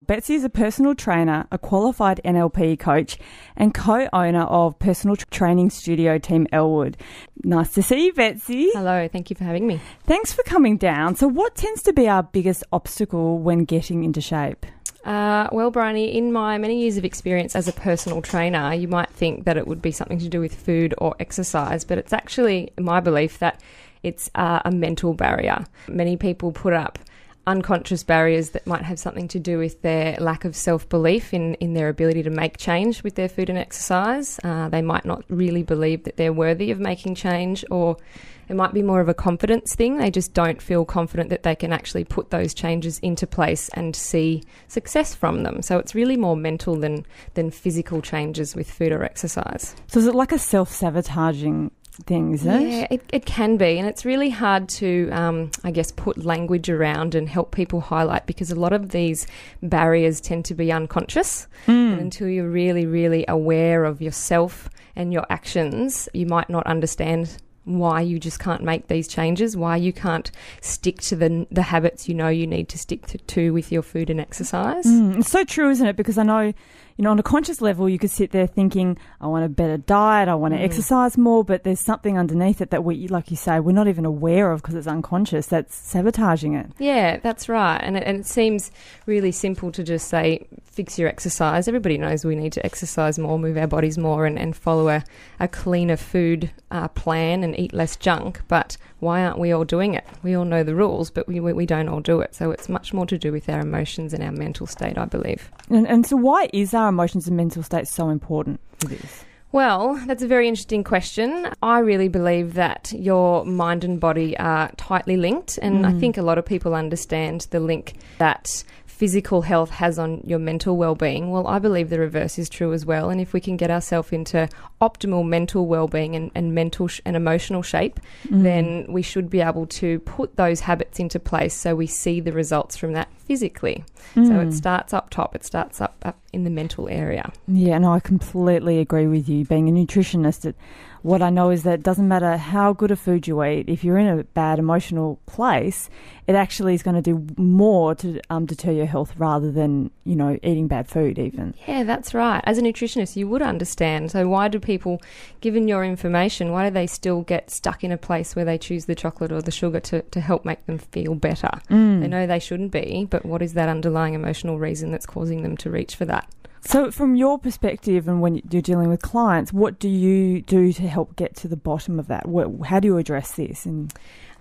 Betsy is a personal trainer, a qualified NLP coach, and co-owner of personal training studio Team Elwood. Nice to see you, Betsy. Hello, thank you for having me. Thanks for coming down. So what tends to be our biggest obstacle when getting into shape? Well, Bryony, in my many years of experience as a personal trainer, you might think that it would be something to do with food or exercise, but it's actually my belief that it's a mental barrier. Many people put up unconscious barriers that might have something to do with their lack of self-belief in their ability to make change with their food and exercise. They might not really believe that they're worthy of making change, or it might be more of a confidence thing. They just don't feel confident that they can actually put those changes into place and see success from them. So it's really more mental than physical changes with food or exercise. So is it like a self-sabotaging thing, is it? Yeah, it can be, and it's really hard to, put language around and help people highlight, because a lot of these barriers tend to be unconscious, and until you're really, really aware of yourself and your actions, you might not understand why you just can't make these changes, why you can't stick to the habits you know you need to stick to with your food and exercise. It's so true, isn't it? Because I know, on a conscious level, you could sit there thinking, I want a better diet, I want to exercise more, but there's something underneath it that we, like you say, we're not even aware of because it's unconscious. That's sabotaging it. Yeah, that's right. And it seems really simple to just say, fix your exercise. Everybody knows we need to exercise more, move our bodies more, and follow a cleaner food plan and eat less junk. But why aren't we all doing it? We all know the rules, but we don't all do it. So it's much more to do with our emotions and our mental state, I believe. And so why is our emotions and mental state so important for this? Well, that's a very interesting question. I really believe that your mind and body are tightly linked, and I think a lot of people understand the link that physical health has on your mental well-being. Well, I believe the reverse is true as well, and if we can get ourselves into optimal mental well-being and mental and emotional shape, then we should be able to put those habits into place so we see the results from that physically. So it starts up top, it starts up in the mental area. Yeah, no, I completely agree with you. Being a nutritionist, what I know is that it doesn't matter how good a food you eat, if you're in a bad emotional place, it actually is going to do more to deter your health rather than, eating bad food even. Yeah, that's right. As a nutritionist, you would understand. So why do people, given your information, why do they still get stuck in a place where they choose the chocolate or the sugar to help make them feel better? They know they shouldn't be, but what is that underlying emotional reason that's causing them to reach for that? So from your perspective, and when you're dealing with clients, what do you do to help get to the bottom of that? How do you address this?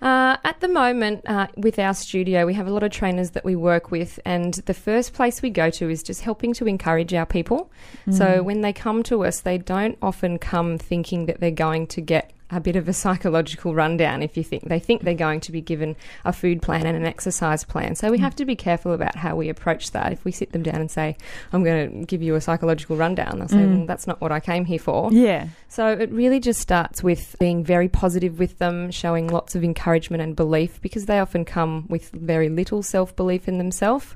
At the moment, with our studio, we have a lot of trainers that we work with, and the first place we go to is just helping to encourage our people. So when they come to us, they don't often come thinking that they're going to get a bit of a psychological rundown. They think they're going to be given a food plan and an exercise plan. So we have to be careful about how we approach that. If we sit them down and say, I'm going to give you a psychological rundown, they'll say, well, that's not what I came here for. Yeah. So it really just starts with being very positive with them, showing lots of encouragement and belief, because they often come with very little self-belief in themselves.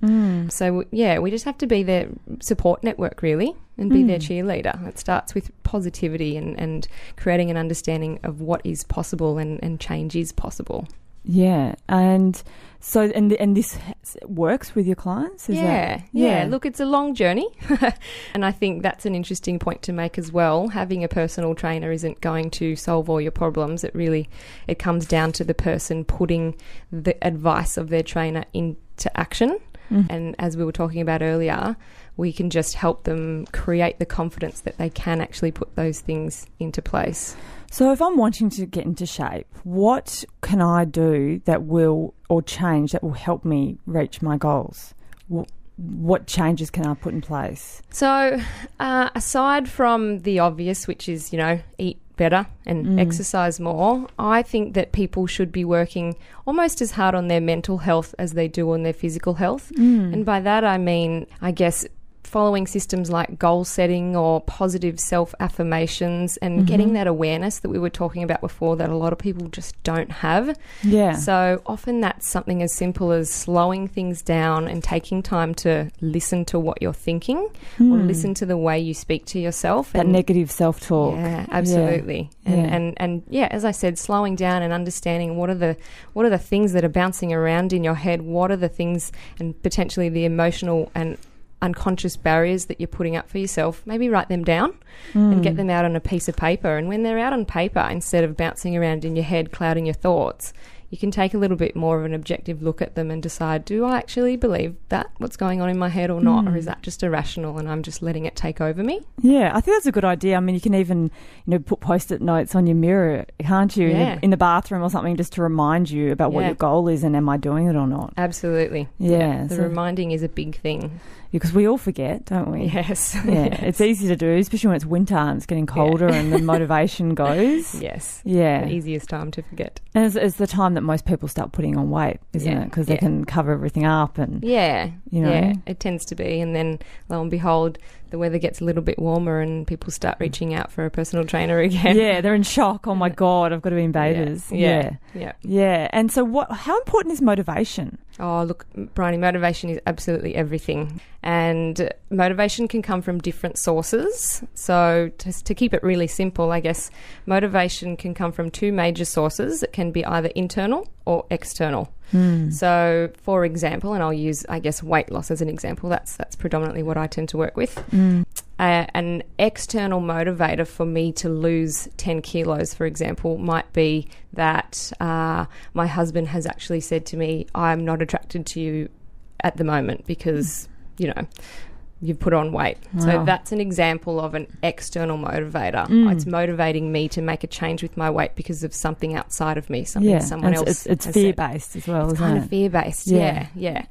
So, we just have to be their support network, really, and be their cheerleader. It starts with positivity and creating an understanding of what is possible and change is possible. Yeah, and so and this works with your clients? Yeah. Look, it's a long journey, and I think that's an interesting point to make as well. Having a personal trainer isn't going to solve all your problems. It comes down to the person putting the advice of their trainer into action. And as we were talking about earlier, we can just help them create the confidence that they can actually put those things into place. So if I'm wanting to get into shape, what can I do that will help me reach my goals? What changes can I put in place? So aside from the obvious, which is, eat better and exercise more, I think that people should be working almost as hard on their mental health as they do on their physical health. And by that I mean, I guess, following systems like goal setting or positive self-affirmations and getting that awareness that we were talking about before that a lot of people just don't have. Yeah. So often that's something as simple as slowing things down and taking time to listen to what you're thinking or listen to the way you speak to yourself. That negative self-talk. Yeah, absolutely. Yeah. And as I said, slowing down and understanding what are the things that are bouncing around in your head, what are the things and potentially the emotional and unconscious barriers that you're putting up for yourself, maybe write them down and get them out on a piece of paper. And when they're out on paper, instead of bouncing around in your head, clouding your thoughts, you can take a little bit more of an objective look at them and decide, do I actually believe that, what's going on in my head or not? Or is that just irrational and I'm just letting it take over me? Yeah, I think that's a good idea. I mean, you can even, put Post-it notes on your mirror, can't you? Yeah. In the bathroom or something, just to remind you about what your goal is and am I doing it or not? Absolutely. Yeah. The reminding is a big thing. Because we all forget, don't we? Yes. Yeah, Yes. It's easy to do, especially when it's winter and it's getting colder and the motivation goes. Yes. Yeah. The easiest time to forget. And it's the time that most people start putting on weight, isn't it? Because they can cover everything up and, Yeah, Yeah, it tends to be. And then, lo and behold, the weather gets a little bit warmer and people start reaching out for a personal trainer again. Yeah, they're in shock. Oh, my God, I've got to be in bathers. Yeah. And so how important is motivation? Oh, look, Bryony, motivation is absolutely everything. And motivation can come from different sources. So to keep it really simple, I guess, motivation can come from two major sources. It can be either internal or external. So, for example, and I'll use, I guess, weight loss as an example. That's predominantly what I tend to work with. An external motivator for me to lose 10 kilos, for example, might be that my husband has actually said to me, I'm not attracted to you at the moment because, you've put on weight. Wow. So that's an example of an external motivator. It's motivating me to make a change with my weight because of something outside of me, something someone else It's has fear-based as well, It's isn't kind it? of fear-based, yeah.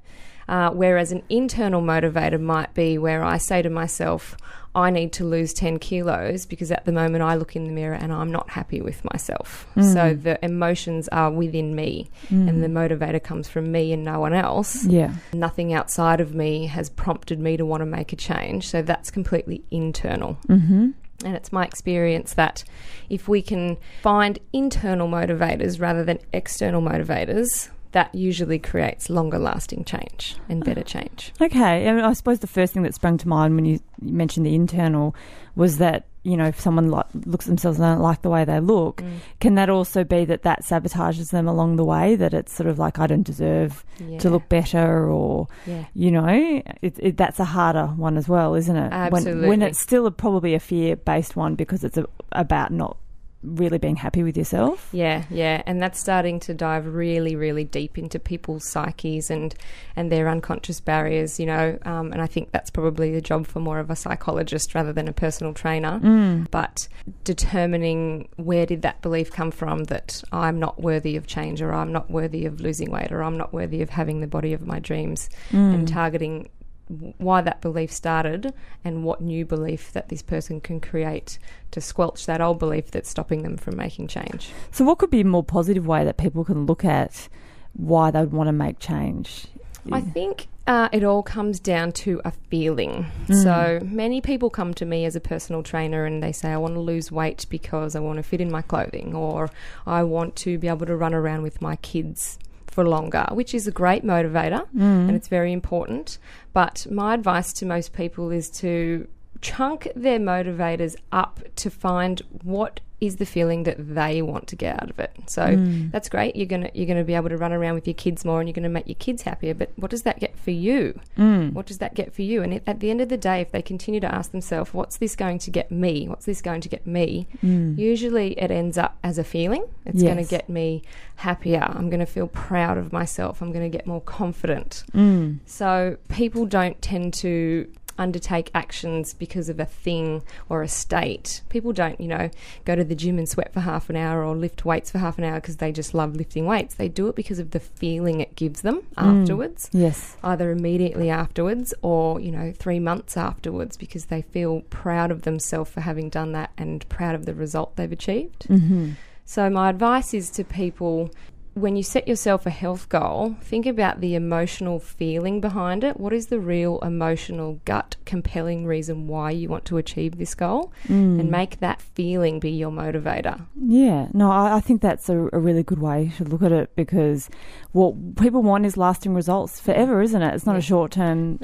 Whereas an internal motivator might be where I say to myself, I need to lose 10 kilos because at the moment I look in the mirror and I'm not happy with myself. So the emotions are within me and the motivator comes from me and no one else. Yeah. Nothing outside of me has prompted me to want to make a change. So that's completely internal. Mm-hmm. And it's my experience that if we can find internal motivators rather than external motivators, that usually creates longer lasting change and better change. Okay. I suppose the first thing that sprung to mind when you mentioned the internal was that, if someone looks at themselves and don't like the way they look, can that also be that sabotages them along the way, that it's sort of like, I don't deserve to look better or, that's a harder one as well, isn't it? Absolutely. When it's still probably a fear-based one because it's about not really being happy with yourself. Yeah, and that's starting to dive really, really deep into people's psyches and their unconscious barriers, and I think that's probably the job for more of a psychologist rather than a personal trainer. But determining where did that belief come from that I'm not worthy of change or I'm not worthy of losing weight or I'm not worthy of having the body of my dreams, and targeting why that belief started and what new belief that this person can create to squelch that old belief that's stopping them from making change. So what could be a more positive way that people can look at why they'd want to make change? I think it all comes down to a feeling. So many people come to me as a personal trainer and they say, I want to lose weight because I want to fit in my clothing, or I want to be able to run around with my kids for longer, which is a great motivator and it's very important. But my advice to most people is to chunk their motivators up to find what is the feeling that they want to get out of it. So that's great. You're gonna be able to run around with your kids more and you're going to make your kids happier. But what does that get for you? What does that get for you? And at the end of the day, if they continue to ask themselves, what's this going to get me? What's this going to get me? Usually it ends up as a feeling. It's going to get me happier. I'm going to feel proud of myself. I'm going to get more confident. So people don't tend to undertake actions because of a thing or a state. People don't, go to the gym and sweat for half an hour or lift weights for half an hour because they just love lifting weights. They do it because of the feeling it gives them afterwards. Yes. Either immediately afterwards or, 3 months afterwards, because they feel proud of themselves for having done that and proud of the result they've achieved. So my advice is to people, when you set yourself a health goal, think about the emotional feeling behind it. What is the real emotional, gut, compelling reason why you want to achieve this goal? And make that feeling be your motivator. Yeah. No, I think that's a really good way to look at it, because what people want is lasting results forever, isn't it? It's not a short-term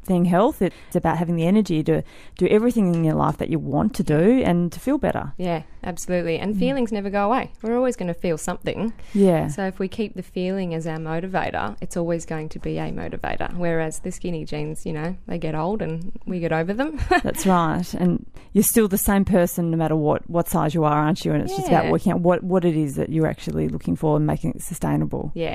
thing health. It's about having the energy to do everything in your life that you want to do and to feel better. Yeah, absolutely. And feelings never go away. We're always going to feel something. Yeah. So if we keep the feeling as our motivator, it's always going to be a motivator. Whereas the skinny jeans, they get old and we get over them. That's right. And you're still the same person no matter what size you are, aren't you? And it's just about working out what it is that you're actually looking for and making it sustainable. Yeah.